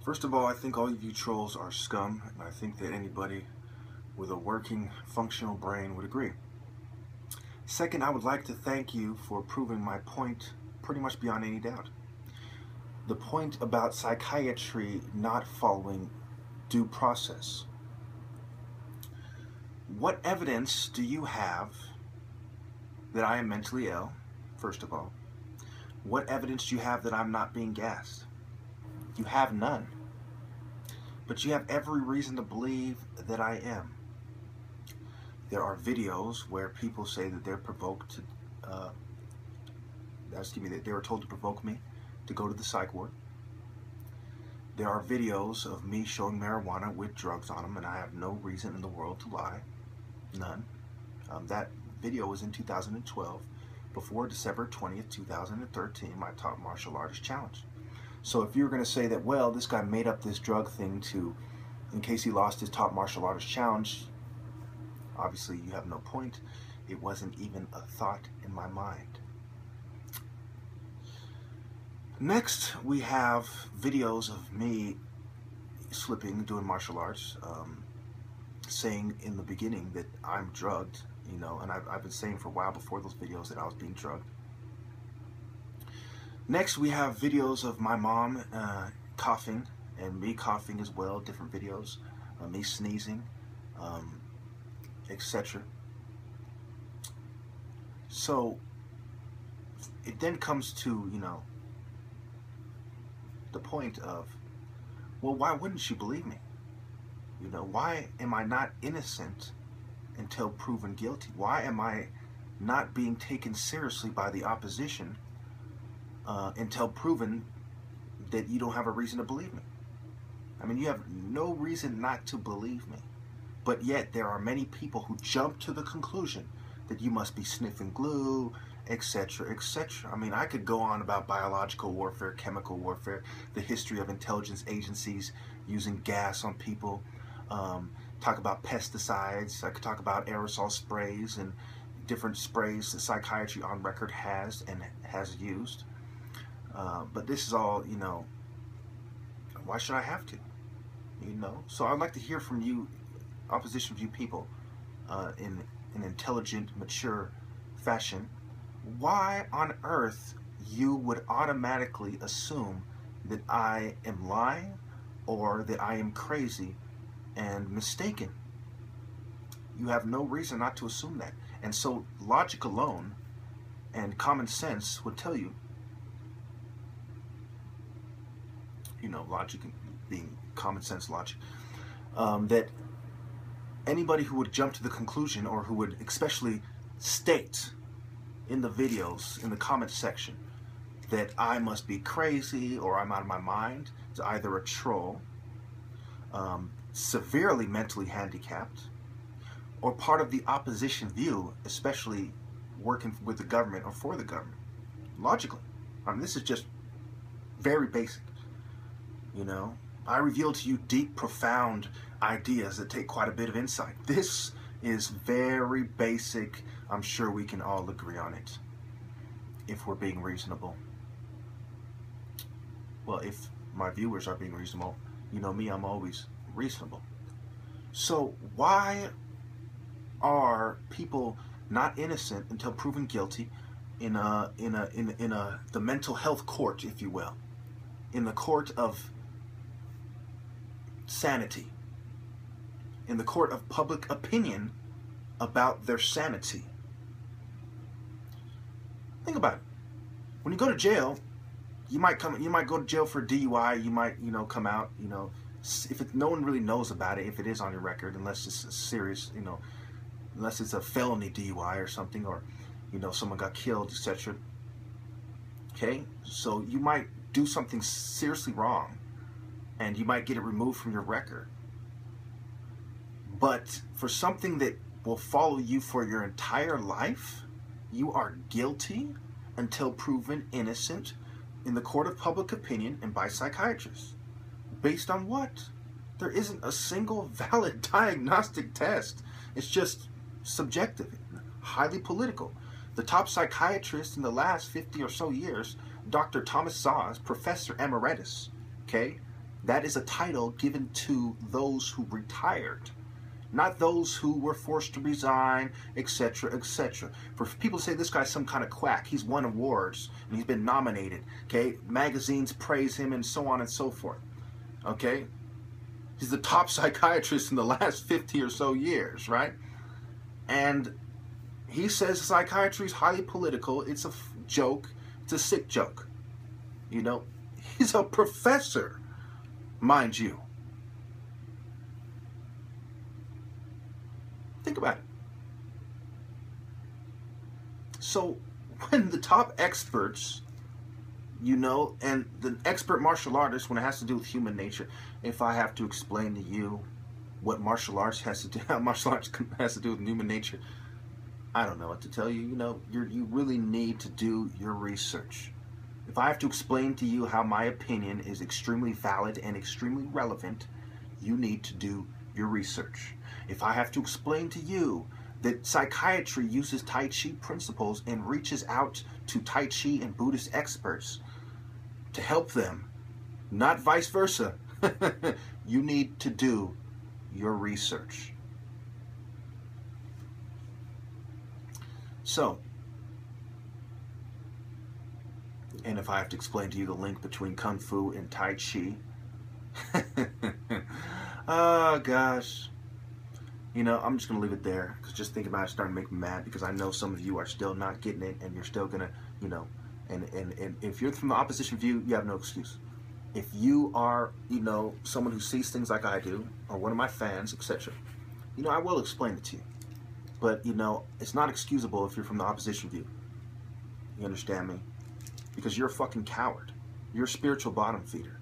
First of all, I think all of you trolls are scum, and I think that anybody with a working, functional brain would agree. Second, I would like to thank you for proving my point pretty much beyond any doubt. The point about psychiatry not following due process. What evidence do you have that I am mentally ill, first of all? What evidence do you have that I'm not being gassed? You have none. But you have every reason to believe that I am. There are videos where people say that they're provoked to, that they were told to provoke me to go to the psych ward. There are videos of me showing marijuana with drugs on them, and I have no reason in the world to lie. None. That video was in 2012, before December 20th, 2013, my top martial artist challenge. So if you're going to say that, well, this guy made up this drug thing in case he lost his top martial artist challenge, obviously you have no point. It wasn't even a thought in my mind. Next, we have videos of me slipping, doing martial arts, saying in the beginning that I'm drugged, you know, and I've been saying for a while before those videos that I was being drugged. Next, we have videos of my mom coughing, and me coughing as well, different videos, me sneezing, etc. So, it then comes to, you know, the point of, well, why wouldn't she believe me? You know, why am I not innocent until proven guilty? Why am I not being taken seriously by the opposition until proven that you don't have a reason to believe me? I mean, you have no reason not to believe me. But yet there are many people who jump to the conclusion that you must be sniffing glue, etc., etc. I mean, I could go on about biological warfare, chemical warfare, the history of intelligence agencies using gas on people, talk about pesticides. I could talk about aerosol sprays and different sprays that psychiatry on record has and has used. But this is all, you know, why should I have to? You know? So I'd like to hear from you, opposition view people, in an intelligent, mature fashion, why on earth you would automatically assume that I am lying or that I am crazy and mistaken. You have no reason not to assume that. And so logic alone and common sense would tell you, you know, logic being common sense logic, that anybody who would jump to the conclusion, or who would especially state in the videos, in the comment section, that I must be crazy or I'm out of my mind, is either a troll, severely mentally handicapped, or part of the opposition view, especially working with the government or for the government. Logically. I mean, this is just very basic. You know, I reveal to you deep, profound ideas that take quite a bit of insight. This is very basic. I'm sure we can all agree on it, if we're being reasonable. Well, if my viewers are being reasonable, you know me, I'm always reasonable. So why are people not innocent until proven guilty in the mental health court, if you will, in the court of sanity, in the court of public opinion about their sanity? Think about it. When you go to jail, you might go to jail for DUI. You might, you know, come out, you know, if no one really knows about it, if it is on your record, unless it's a serious, you know, unless it's a felony DUI or something, or, you know, someone got killed, etc. Okay, so you might do something seriously wrong, and you might get it removed from your record. But for something that will follow you for your entire life, you are guilty until proven innocent in the court of public opinion and by psychiatrists. Based on what? There isn't a single valid diagnostic test. It's just subjective, highly political. The top psychiatrist in the last 50 or so years, Dr. Thomas Szasz, Professor Emeritus, okay, That is a title given to those who retired, not those who were forced to resign, etc., etc. For people to say this guy's some kind of quack, he's won awards and he's been nominated, okay? Magazines praise him and so on and so forth, okay? He's the top psychiatrist in the last 50 or so years, right? And he says psychiatry is highly political. It's a joke. It's a sick joke. You know, he's a professor, mind you. Think about it. So when the top experts, you know, and the expert martial artist, when it has to do with human nature, if I have to explain to you what martial arts has to do, how martial arts has to do with human nature, I don't know what to tell you. You know, you really need to do your research. If I have to explain to you how my opinion is extremely valid and extremely relevant, you need to do your research. If I have to explain to you that psychiatry uses Tai Chi principles and reaches out to Tai Chi and Buddhist experts to help them, not vice versa, you need to do your research. So, and if I have to explain to you the link between Kung Fu and Tai Chi, oh gosh, you know, I'm just going to leave it there, because just thinking about it starting to make me mad, because I know some of you are still not getting it, and you're still going to, you know, and if you're from the opposition view, you have no excuse. If you are, you know, someone who sees things like I do, or one of my fans, etc., you know, I will explain it to you. But, you know, it's not excusable if you're from the opposition view. You understand me? Because you're a fucking coward. You're a spiritual bottom feeder.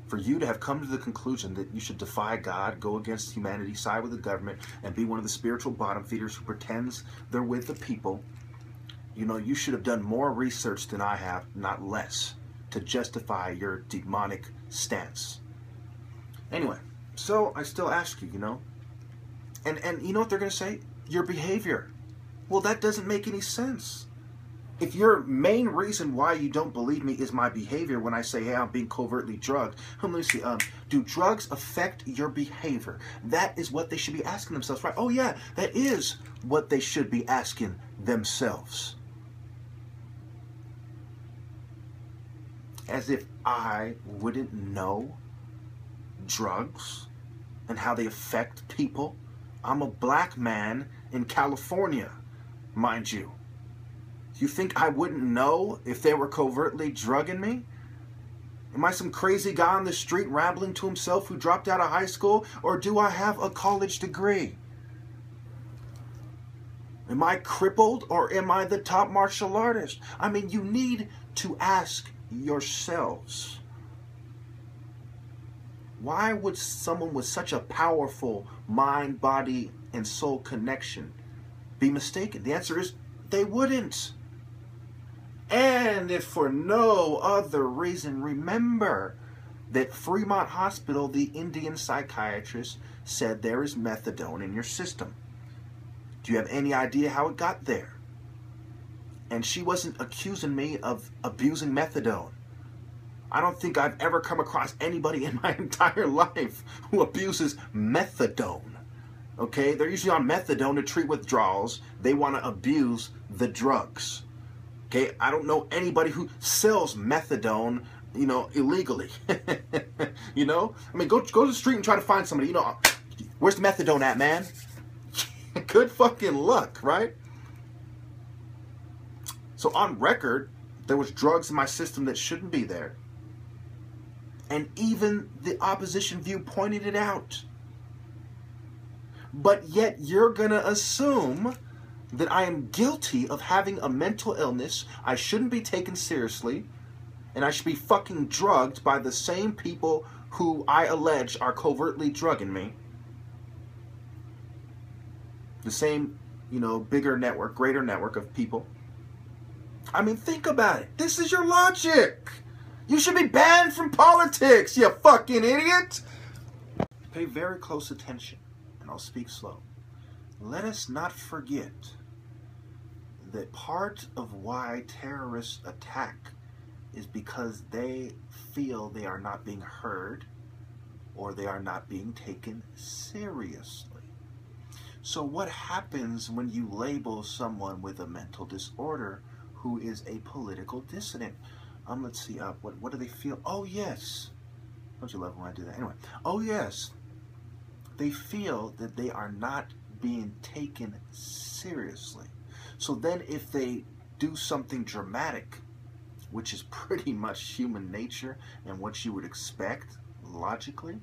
For you to have come to the conclusion that you should defy God, go against humanity, side with the government, and be one of the spiritual bottom feeders who pretends they're with the people, you know, you should have done more research than I have, not less, to justify your demonic stance. Anyway, so I still ask you, you know, and you know what they're going to say? Your behavior. Well, that doesn't make any sense. If your main reason why you don't believe me is my behavior when I say, hey, I'm being covertly drugged, let me see, do drugs affect your behavior? That is what they should be asking themselves, right? Oh yeah, that is what they should be asking themselves. As if I wouldn't know drugs and how they affect people. I'm a black man in California, mind you. You think I wouldn't know if they were covertly drugging me? Am I some crazy guy on the street rambling to himself who dropped out of high school? Or do I have a college degree? Am I crippled or am I the top martial artist? I mean, you need to ask yourselves. Why would someone with such a powerful mind, body, and soul connection be mistaken? The answer is they wouldn't. And if for no other reason, remember that Fremont Hospital, the Indian psychiatrist, said there is methadone in your system. Do you have any idea how it got there? And she wasn't accusing me of abusing methadone. I don't think I've ever come across anybody in my entire life who abuses methadone. Okay? They're usually on methadone to treat withdrawals. They want to abuse the drugs. Okay? I don't know anybody who sells methadone, you know, illegally. You know? I mean, go to the street and try to find somebody. You know, where's the methadone at, man? Good fucking luck, right? So on record, there was drugs in my system that shouldn't be there. And even the opposition view pointed it out. But yet you're going to assume that I am guilty of having a mental illness, I shouldn't be taken seriously, and I should be fucking drugged by the same people who I allege are covertly drugging me. The same, you know, bigger network, greater network of people. I mean, think about it. This is your logic. You should be banned from politics, you fucking idiot. Pay very close attention, and I'll speak slow. Let us not forget that part of why terrorists attack is because they feel they are not being heard, or they are not being taken seriously. So what happens when you label someone with a mental disorder who is a political dissident? Let's see, what do they feel? Oh yes, don't you love when I do that? Anyway, oh yes, they feel that they are not being taken seriously. So then if they do something dramatic, which is pretty much human nature and what you would expect logically,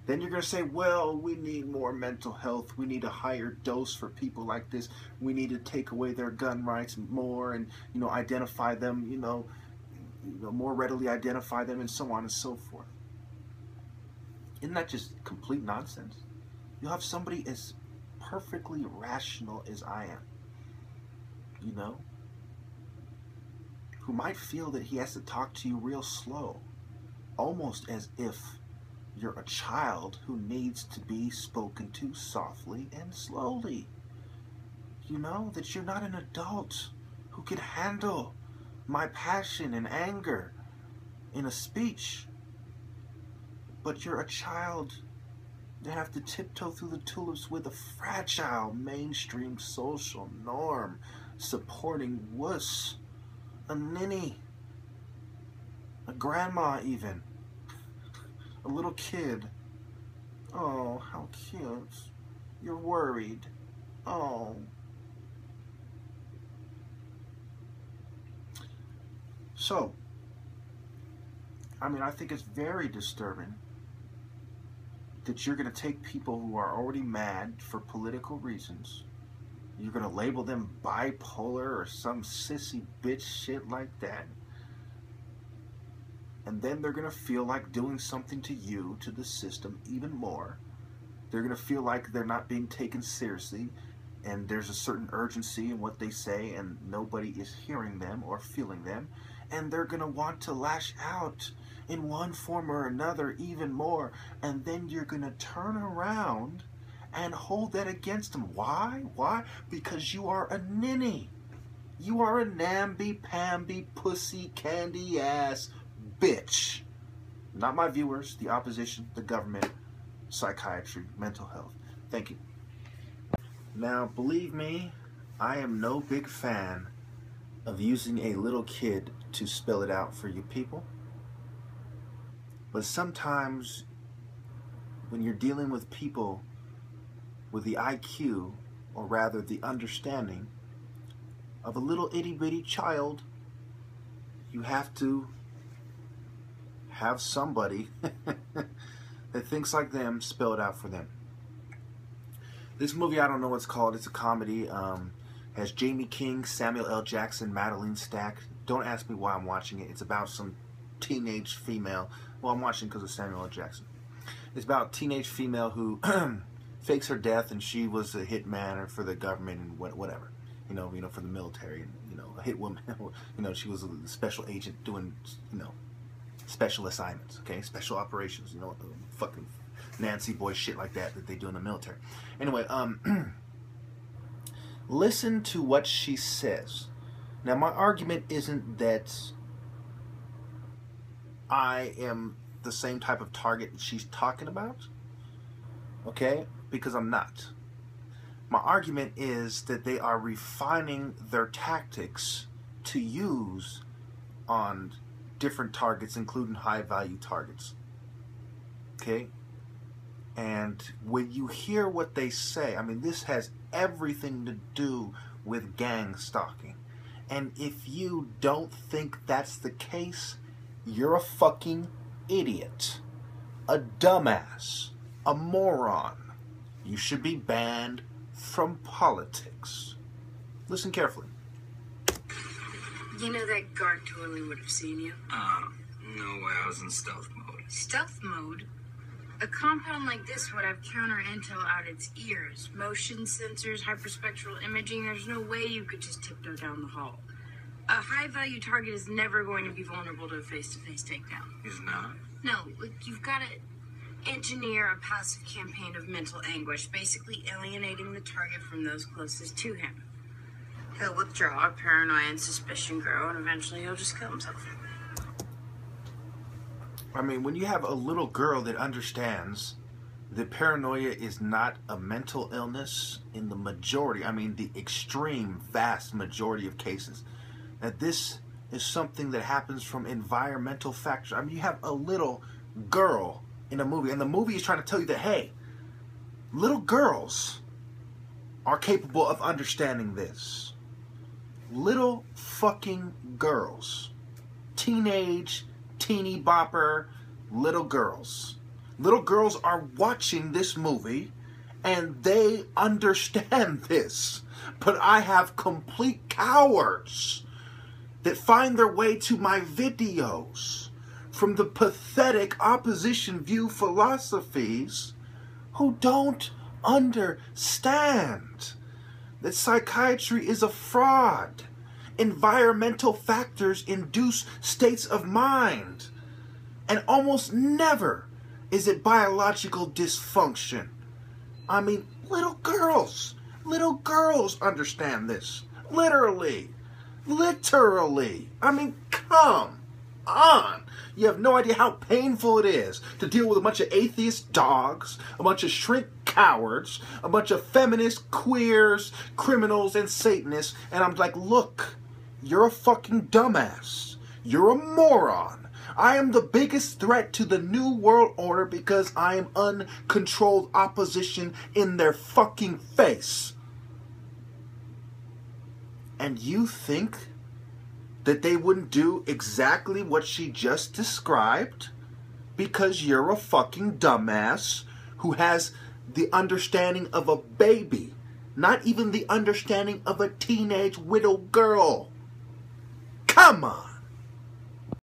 then you're going to say, well, we need more mental health. We need a higher dose for people like this. We need to take away their gun rights more and, identify them, more readily identify them and so on and so forth. Isn't that just complete nonsense? You have somebody as perfectly rational as I am, who might feel that he has to talk to you real slow, almost as if you're a child who needs to be spoken to softly and slowly. That you're not an adult who can handle my passion and anger in a speech, but you're a child that have to tiptoe through the tulips with a fragile mainstream social norm supporting wuss, a ninny, a grandma even, a little kid. Oh, how cute. You're worried. Oh. So, I think it's very disturbing that you're going to take people who are already mad for political reasons. You're going to label them bipolar or some sissy bitch shit like that. And then they're going to feel like doing something to you, to the system, even more. They're going to feel like they're not being taken seriously, and there's a certain urgency in what they say, and nobody is hearing them or feeling them. And they're going to want to lash out in one form or another even more. And then you're going to turn around and hold that against them. Why? Why? Because you are a ninny. You are a namby-pamby, pussy, candy ass bitch. Not my viewers, the opposition, the government, psychiatry, mental health. Thank you. Now, believe me, I am no big fan of using a little kid to spell it out for you people. But sometimes when you're dealing with people with the IQ, or rather the understanding of a little itty-bitty child, you have to have somebody that thinks like them spell it out for them. This movie, I don't know what it's called. It's a comedy. Has Jamie King, Samuel L. Jackson, Madeline Stack. Don't ask me why I'm watching it. It's about some teenage female. Well, I'm watching because of Samuel L. Jackson. It's about a teenage female who fakes her death, and she was a hitman for the government and whatever. For the military, and a hit woman. She was a special agent doing, special assignments. Okay, special operations. Fucking Nancy boy shit like that they do in the military. Anyway, listen to what she says. Now, my argument isn't that I am the same type of target she's talking about, okay? Because I'm not. My argument is that they are refining their tactics to use on different targets, including high-value targets, okay? And when you hear what they say, this has everything to do with gang stalking. And if you don't think that's the case, you're a fucking idiot, a dumbass, a moron. You should be banned from politics. Listen carefully. That guard totally would have seen you. No way, I was in stealth mode. Stealth mode? A compound like this would have counter intel out its ears. Motion sensors, hyperspectral imaging. There's no way you could just tiptoe down the hall. A high-value target is never going to be vulnerable to a face-to-face takedown. He's not? No, you've got to engineer a passive campaign of mental anguish, basically alienating the target from those closest to him. He'll withdraw, paranoia and suspicion grow, and eventually he'll just kill himself. I mean, when you have a little girl that understands that paranoia is not a mental illness in the majority, I mean the extreme, vast majority of cases, that this is something that happens from environmental factors. I mean, you have a little girl in a movie, and the movie is trying to tell you that, hey, little girls are capable of understanding this. Little fucking girls. Teenage, teeny bopper, little girls. Little girls are watching this movie and they understand this. But I have complete cowards that find their way to my videos from the pathetic opposition view philosophies who don't understand that psychiatry is a fraud. Environmental factors induce states of mind. And almost never is it biological dysfunction. I mean, little girls understand this. Literally. I mean, come on. You have no idea how painful it is to deal with a bunch of atheist dogs, a bunch of shrink cowards, a bunch of feminist queers, criminals, and Satanists. And I'm like, look, you're a fucking dumbass. You're a moron. I am the biggest threat to the New World Order because I am uncontrolled opposition in their fucking face. And you think that they wouldn't do exactly what she just described because you're a fucking dumbass who has the understanding of a baby, not even the understanding of a teenage widow girl. Come on.